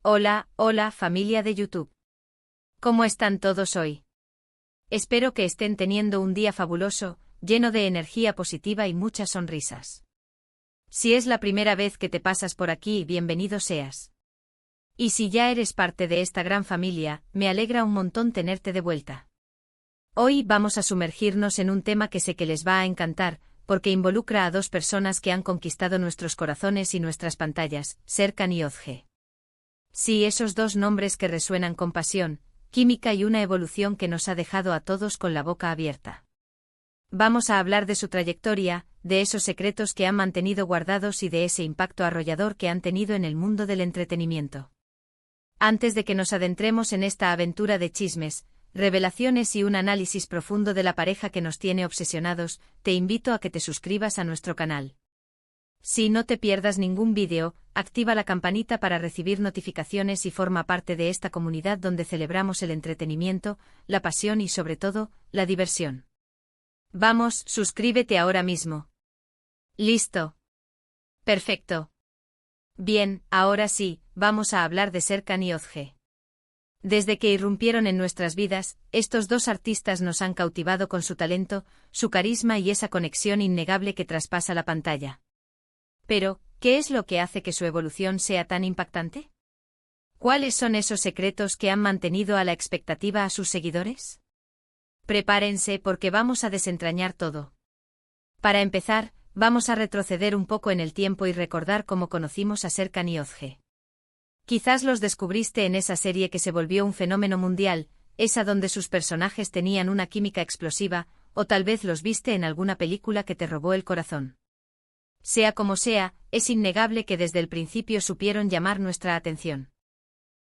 Hola, hola familia de YouTube. ¿Cómo están todos hoy? Espero que estén teniendo un día fabuloso, lleno de energía positiva y muchas sonrisas. Si es la primera vez que te pasas por aquí, bienvenido seas. Y si ya eres parte de esta gran familia, me alegra un montón tenerte de vuelta. Hoy vamos a sumergirnos en un tema que sé que les va a encantar, porque involucra a dos personas que han conquistado nuestros corazones y nuestras pantallas, Serkan y Özge. Sí, esos dos nombres que resuenan con pasión, química y una evolución que nos ha dejado a todos con la boca abierta. Vamos a hablar de su trayectoria, de esos secretos que han mantenido guardados y de ese impacto arrollador que han tenido en el mundo del entretenimiento. Antes de que nos adentremos en esta aventura de chismes, revelaciones y un análisis profundo de la pareja que nos tiene obsesionados, te invito a que te suscribas a nuestro canal. Si no te pierdas ningún vídeo, activa la campanita para recibir notificaciones y forma parte de esta comunidad donde celebramos el entretenimiento, la pasión y sobre todo, la diversión. Vamos, suscríbete ahora mismo. ¿Listo? Perfecto. Bien, ahora sí, vamos a hablar de Serkan y Özge. Desde que irrumpieron en nuestras vidas, estos dos artistas nos han cautivado con su talento, su carisma y esa conexión innegable que traspasa la pantalla. Pero, ¿qué es lo que hace que su evolución sea tan impactante? ¿Cuáles son esos secretos que han mantenido a la expectativa a sus seguidores? Prepárense porque vamos a desentrañar todo. Para empezar, vamos a retroceder un poco en el tiempo y recordar cómo conocimos a Serkan y Özge. Quizás los descubriste en esa serie que se volvió un fenómeno mundial, esa donde sus personajes tenían una química explosiva, o tal vez los viste en alguna película que te robó el corazón. Sea como sea, es innegable que desde el principio supieron llamar nuestra atención.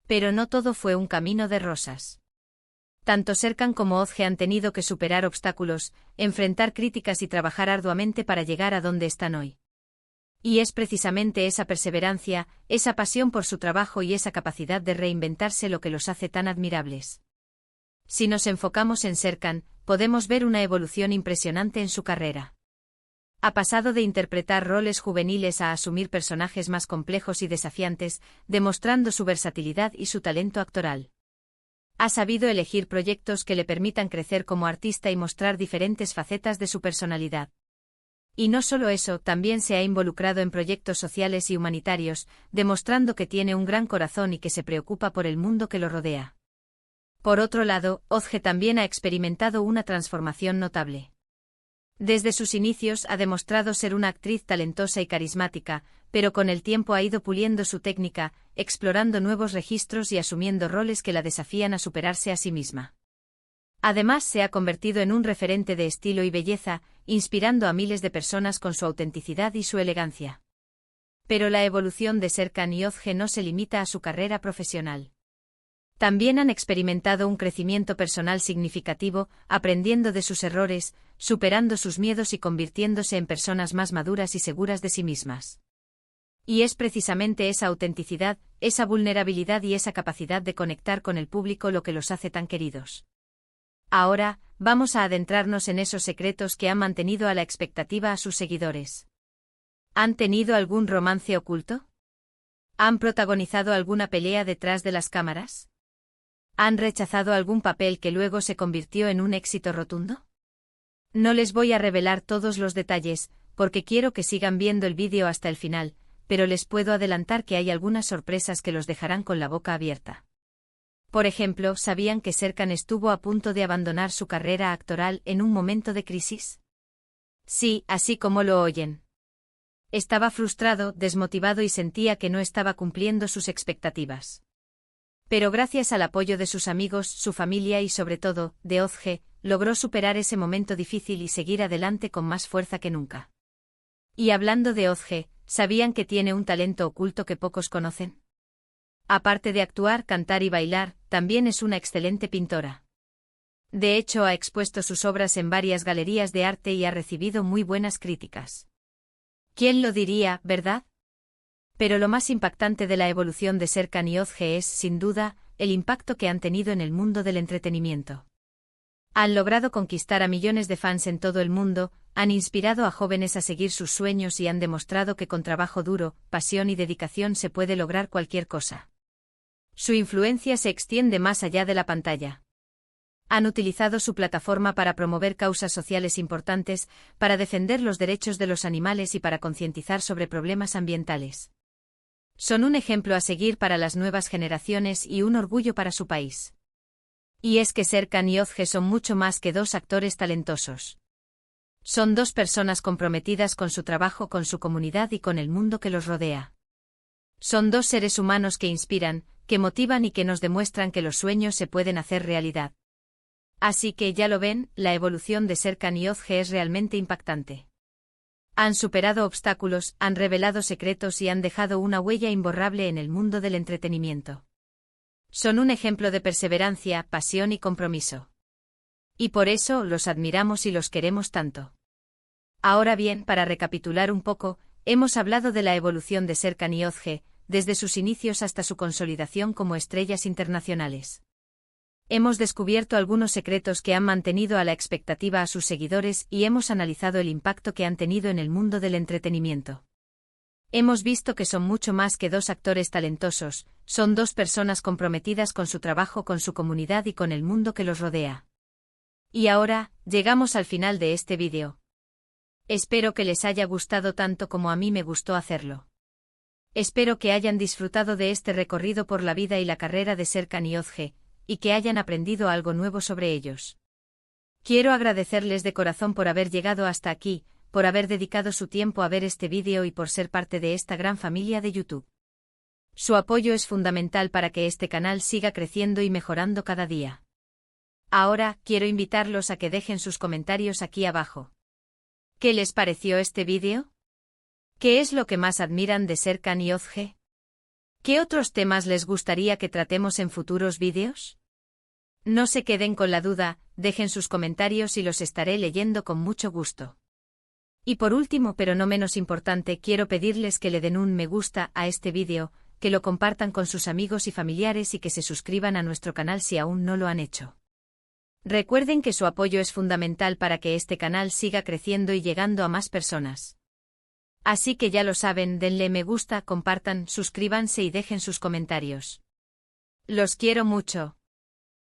Pero no todo fue un camino de rosas. Tanto Serkan como Özge han tenido que superar obstáculos, enfrentar críticas y trabajar arduamente para llegar a donde están hoy. Y es precisamente esa perseverancia, esa pasión por su trabajo y esa capacidad de reinventarse lo que los hace tan admirables. Si nos enfocamos en Serkan, podemos ver una evolución impresionante en su carrera. Ha pasado de interpretar roles juveniles a asumir personajes más complejos y desafiantes, demostrando su versatilidad y su talento actoral. Ha sabido elegir proyectos que le permitan crecer como artista y mostrar diferentes facetas de su personalidad. Y no solo eso, también se ha involucrado en proyectos sociales y humanitarios, demostrando que tiene un gran corazón y que se preocupa por el mundo que lo rodea. Por otro lado, Özge también ha experimentado una transformación notable. Desde sus inicios ha demostrado ser una actriz talentosa y carismática, pero con el tiempo ha ido puliendo su técnica, explorando nuevos registros y asumiendo roles que la desafían a superarse a sí misma. Además, se ha convertido en un referente de estilo y belleza, inspirando a miles de personas con su autenticidad y su elegancia. Pero la evolución de Serkan y Özge no se limita a su carrera profesional. También han experimentado un crecimiento personal significativo, aprendiendo de sus errores, superando sus miedos y convirtiéndose en personas más maduras y seguras de sí mismas. Y es precisamente esa autenticidad, esa vulnerabilidad y esa capacidad de conectar con el público lo que los hace tan queridos. Ahora, vamos a adentrarnos en esos secretos que han mantenido a la expectativa a sus seguidores. ¿Han tenido algún romance oculto? ¿Han protagonizado alguna pelea detrás de las cámaras? ¿Han rechazado algún papel que luego se convirtió en un éxito rotundo? No les voy a revelar todos los detalles, porque quiero que sigan viendo el vídeo hasta el final, pero les puedo adelantar que hay algunas sorpresas que los dejarán con la boca abierta. Por ejemplo, ¿sabían que Serkan estuvo a punto de abandonar su carrera actoral en un momento de crisis? Sí, así como lo oyen. Estaba frustrado, desmotivado y sentía que no estaba cumpliendo sus expectativas. Pero gracias al apoyo de sus amigos, su familia y sobre todo, de Özge, logró superar ese momento difícil y seguir adelante con más fuerza que nunca. Y hablando de Özge, ¿sabían que tiene un talento oculto que pocos conocen? Aparte de actuar, cantar y bailar, también es una excelente pintora. De hecho, ha expuesto sus obras en varias galerías de arte y ha recibido muy buenas críticas. ¿Quién lo diría, verdad? Pero lo más impactante de la evolución de Serkan y Özge es, sin duda, el impacto que han tenido en el mundo del entretenimiento. Han logrado conquistar a millones de fans en todo el mundo, han inspirado a jóvenes a seguir sus sueños y han demostrado que con trabajo duro, pasión y dedicación se puede lograr cualquier cosa. Su influencia se extiende más allá de la pantalla. Han utilizado su plataforma para promover causas sociales importantes, para defender los derechos de los animales y para concientizar sobre problemas ambientales. Son un ejemplo a seguir para las nuevas generaciones y un orgullo para su país. Y es que Serkan y Özge son mucho más que dos actores talentosos. Son dos personas comprometidas con su trabajo, con su comunidad y con el mundo que los rodea. Son dos seres humanos que inspiran, que motivan y que nos demuestran que los sueños se pueden hacer realidad. Así que ya lo ven, la evolución de Serkan y Özge es realmente impactante. Han superado obstáculos, han revelado secretos y han dejado una huella imborrable en el mundo del entretenimiento. Son un ejemplo de perseverancia, pasión y compromiso. Y por eso los admiramos y los queremos tanto. Ahora bien, para recapitular un poco, hemos hablado de la evolución de Serkan y Özge, desde sus inicios hasta su consolidación como estrellas internacionales. Hemos descubierto algunos secretos que han mantenido a la expectativa a sus seguidores y hemos analizado el impacto que han tenido en el mundo del entretenimiento. Hemos visto que son mucho más que dos actores talentosos, son dos personas comprometidas con su trabajo, con su comunidad y con el mundo que los rodea. Y ahora, llegamos al final de este vídeo. Espero que les haya gustado tanto como a mí me gustó hacerlo. Espero que hayan disfrutado de este recorrido por la vida y la carrera de Serkan y Özge, y que hayan aprendido algo nuevo sobre ellos. Quiero agradecerles de corazón por haber llegado hasta aquí, por haber dedicado su tiempo a ver este vídeo y por ser parte de esta gran familia de YouTube. Su apoyo es fundamental para que este canal siga creciendo y mejorando cada día. Ahora, quiero invitarlos a que dejen sus comentarios aquí abajo. ¿Qué les pareció este vídeo? ¿Qué es lo que más admiran de Serkan y Özge? ¿Qué otros temas les gustaría que tratemos en futuros vídeos? No se queden con la duda, dejen sus comentarios y los estaré leyendo con mucho gusto. Y por último, pero no menos importante, quiero pedirles que le den un me gusta a este vídeo, que lo compartan con sus amigos y familiares y que se suscriban a nuestro canal si aún no lo han hecho. Recuerden que su apoyo es fundamental para que este canal siga creciendo y llegando a más personas. Así que ya lo saben, denle me gusta, compartan, suscríbanse y dejen sus comentarios. Los quiero mucho.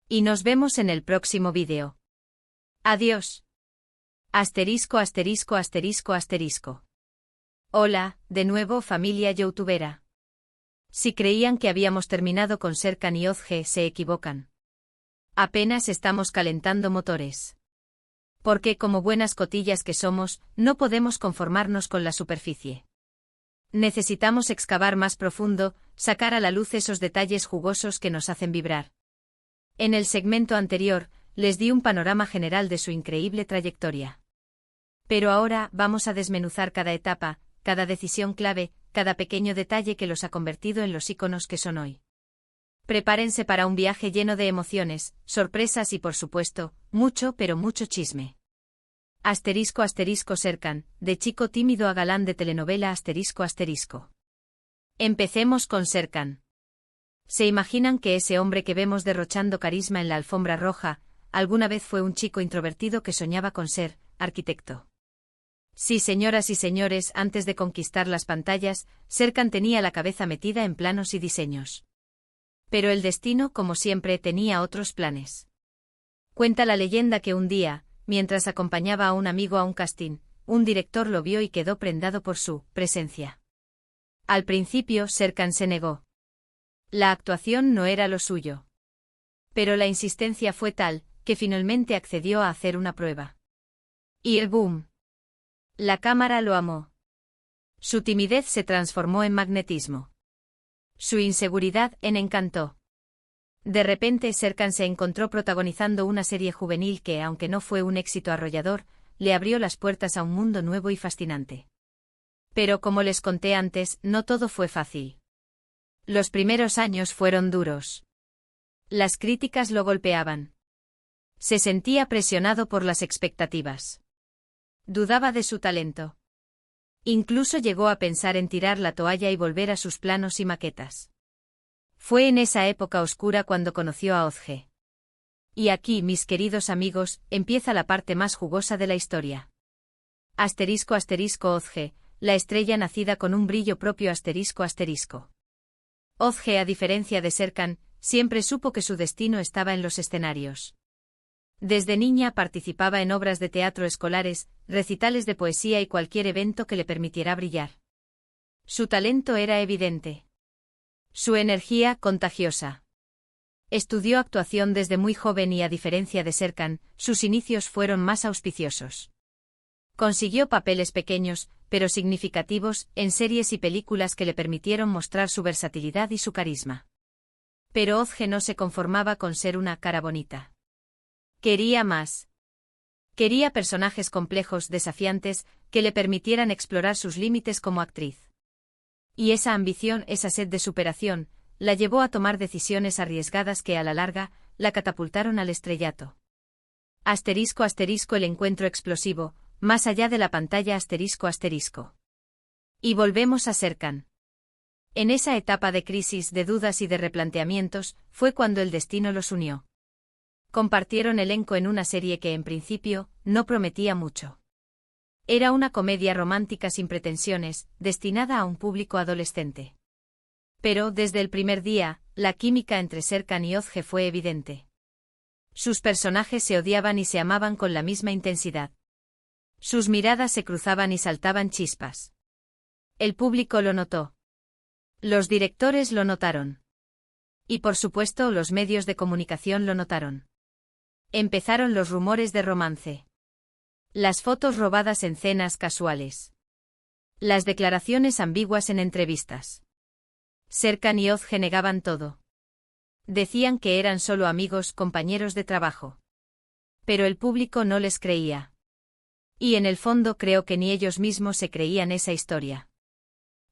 Y nos vemos en el próximo vídeo. Adiós. Asterisco, asterisco, asterisco, asterisco. Hola, de nuevo familia youtubera. Si creían que habíamos terminado con Serkan y Özge, se equivocan. Apenas estamos calentando motores. Porque como buenas cotillas que somos, no podemos conformarnos con la superficie. Necesitamos excavar más profundo, sacar a la luz esos detalles jugosos que nos hacen vibrar. En el segmento anterior, les di un panorama general de su increíble trayectoria. Pero ahora vamos a desmenuzar cada etapa, cada decisión clave, cada pequeño detalle que los ha convertido en los íconos que son hoy. Prepárense para un viaje lleno de emociones, sorpresas y por supuesto, mucho pero mucho chisme. Asterisco asterisco Serkan, de chico tímido a galán de telenovela asterisco asterisco. Empecemos con Serkan. ¿Se imaginan que ese hombre que vemos derrochando carisma en la alfombra roja, alguna vez fue un chico introvertido que soñaba con ser arquitecto? Sí, señoras y señores, antes de conquistar las pantallas, Serkan tenía la cabeza metida en planos y diseños. Pero el destino, como siempre, tenía otros planes. Cuenta la leyenda que un día, mientras acompañaba a un amigo a un casting, un director lo vio y quedó prendado por su presencia. Al principio, Serkan se negó. La actuación no era lo suyo. Pero la insistencia fue tal, que finalmente accedió a hacer una prueba. Y el boom. La cámara lo amó. Su timidez se transformó en magnetismo. Su inseguridad en encanto. De repente Serkan se encontró protagonizando una serie juvenil que, aunque no fue un éxito arrollador, le abrió las puertas a un mundo nuevo y fascinante. Pero como les conté antes, no todo fue fácil. Los primeros años fueron duros. Las críticas lo golpeaban. Se sentía presionado por las expectativas. Dudaba de su talento. Incluso llegó a pensar en tirar la toalla y volver a sus planos y maquetas. Fue en esa época oscura cuando conoció a Özge. Y aquí, mis queridos amigos, empieza la parte más jugosa de la historia. Asterisco asterisco Özge, la estrella nacida con un brillo propio asterisco asterisco. Ozge, a diferencia de Serkan, siempre supo que su destino estaba en los escenarios. Desde niña participaba en obras de teatro escolares, recitales de poesía y cualquier evento que le permitiera brillar. Su talento era evidente. Su energía contagiosa. Estudió actuación desde muy joven y, a diferencia de Serkan, sus inicios fueron más auspiciosos. Consiguió papeles pequeños, pero significativos, en series y películas que le permitieron mostrar su versatilidad y su carisma. Pero Ozge no se conformaba con ser una cara bonita. Quería más. Quería personajes complejos, desafiantes, que le permitieran explorar sus límites como actriz. Y esa ambición, esa sed de superación, la llevó a tomar decisiones arriesgadas que, a la larga, la catapultaron al estrellato. Asterisco asterisco, el encuentro explosivo, más allá de la pantalla asterisco asterisco. Y volvemos a Serkan. En esa etapa de crisis, de dudas y de replanteamientos, fue cuando el destino los unió. Compartieron elenco en una serie que, en principio, no prometía mucho. Era una comedia romántica sin pretensiones, destinada a un público adolescente. Pero, desde el primer día, la química entre Serkan y Ozge fue evidente. Sus personajes se odiaban y se amaban con la misma intensidad. Sus miradas se cruzaban y saltaban chispas. El público lo notó. Los directores lo notaron. Y, por supuesto, los medios de comunicación lo notaron. Empezaron los rumores de romance. Las fotos robadas en cenas casuales. Las declaraciones ambiguas en entrevistas. Serkan y Ozge negaban todo. Decían que eran solo amigos, compañeros de trabajo. Pero el público no les creía. Y en el fondo creo que ni ellos mismos se creían esa historia.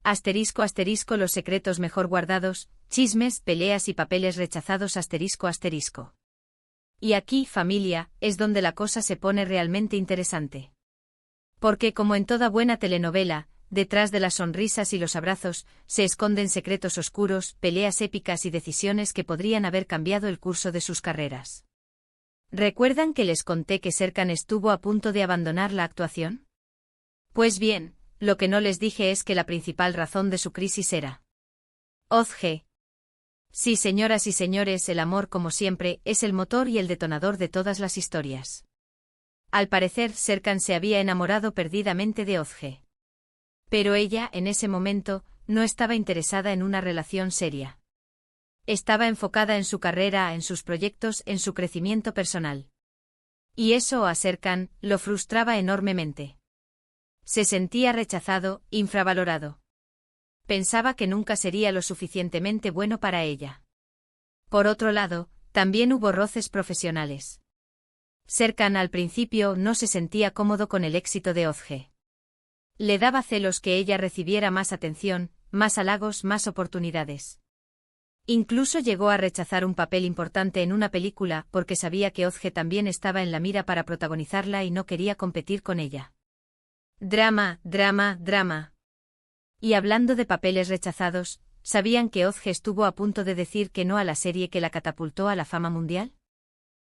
Asterisco asterisco, los secretos mejor guardados, chismes, peleas y papeles rechazados asterisco asterisco. Y aquí, familia, es donde la cosa se pone realmente interesante. Porque, como en toda buena telenovela, detrás de las sonrisas y los abrazos, se esconden secretos oscuros, peleas épicas y decisiones que podrían haber cambiado el curso de sus carreras. ¿Recuerdan que les conté que Serkan estuvo a punto de abandonar la actuación? Pues bien, lo que no les dije es que la principal razón de su crisis era Ozge. Sí, señoras y señores, el amor, como siempre, es el motor y el detonador de todas las historias. Al parecer, Serkan se había enamorado perdidamente de Ozge. Pero ella, en ese momento, no estaba interesada en una relación seria. Estaba enfocada en su carrera, en sus proyectos, en su crecimiento personal. Y eso a Serkan lo frustraba enormemente. Se sentía rechazado, infravalorado. Pensaba que nunca sería lo suficientemente bueno para ella. Por otro lado, también hubo roces profesionales. Serkan al principio no se sentía cómodo con el éxito de Ozge. Le daba celos que ella recibiera más atención, más halagos, más oportunidades. Incluso llegó a rechazar un papel importante en una película porque sabía que Ozge también estaba en la mira para protagonizarla y no quería competir con ella. Drama, drama, drama. Y hablando de papeles rechazados, ¿sabían que Ozge estuvo a punto de decir que no a la serie que la catapultó a la fama mundial?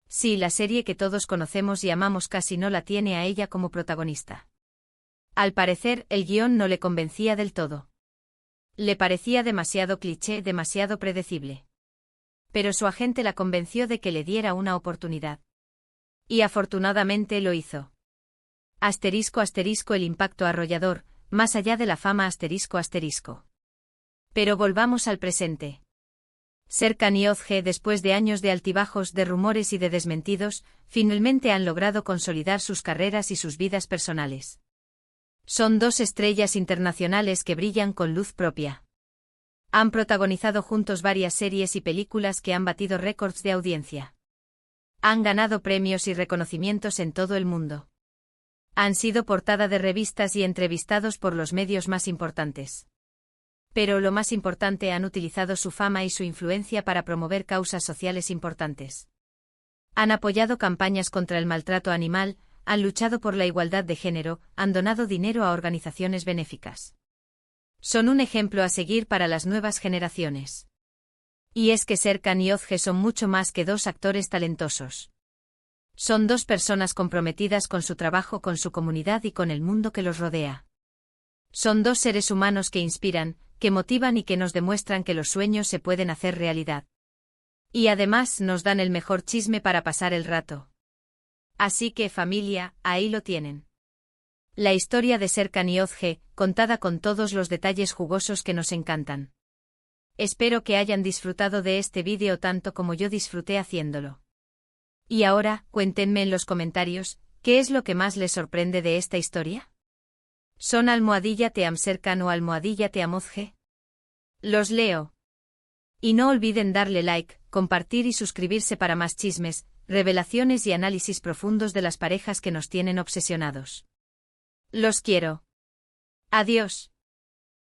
Sí, la serie que todos conocemos y amamos casi no la tiene a ella como protagonista. Al parecer, el guión no le convencía del todo. Le parecía demasiado cliché, demasiado predecible. Pero su agente la convenció de que le diera una oportunidad. Y afortunadamente lo hizo. Asterisco asterisco, el impacto arrollador, más allá de la fama asterisco asterisco. Pero volvamos al presente. Serkan y Ozge, después de años de altibajos, de rumores y de desmentidos, finalmente han logrado consolidar sus carreras y sus vidas personales. Son dos estrellas internacionales que brillan con luz propia. Han protagonizado juntos varias series y películas que han batido récords de audiencia. Han ganado premios y reconocimientos en todo el mundo. Han sido portada de revistas y entrevistados por los medios más importantes. Pero lo más importante, han utilizado su fama y su influencia para promover causas sociales importantes. Han apoyado campañas contra el maltrato animal, han luchado por la igualdad de género, han donado dinero a organizaciones benéficas. Son un ejemplo a seguir para las nuevas generaciones. Y es que Serkan y Ozge son mucho más que dos actores talentosos. Son dos personas comprometidas con su trabajo, con su comunidad y con el mundo que los rodea. Son dos seres humanos que inspiran, que motivan y que nos demuestran que los sueños se pueden hacer realidad. Y además nos dan el mejor chisme para pasar el rato. Así que, familia, ahí lo tienen. La historia de Serkan y Ozge, contada con todos los detalles jugosos que nos encantan. Espero que hayan disfrutado de este vídeo tanto como yo disfruté haciéndolo. Y ahora, cuéntenme en los comentarios, ¿qué es lo que más les sorprende de esta historia? ¿Son almohadilla Team Serkan o almohadilla Team Ozge? Los leo. Y no olviden darle like, compartir y suscribirse para más chismes, revelaciones y análisis profundos de las parejas que nos tienen obsesionados. Los quiero. Adiós.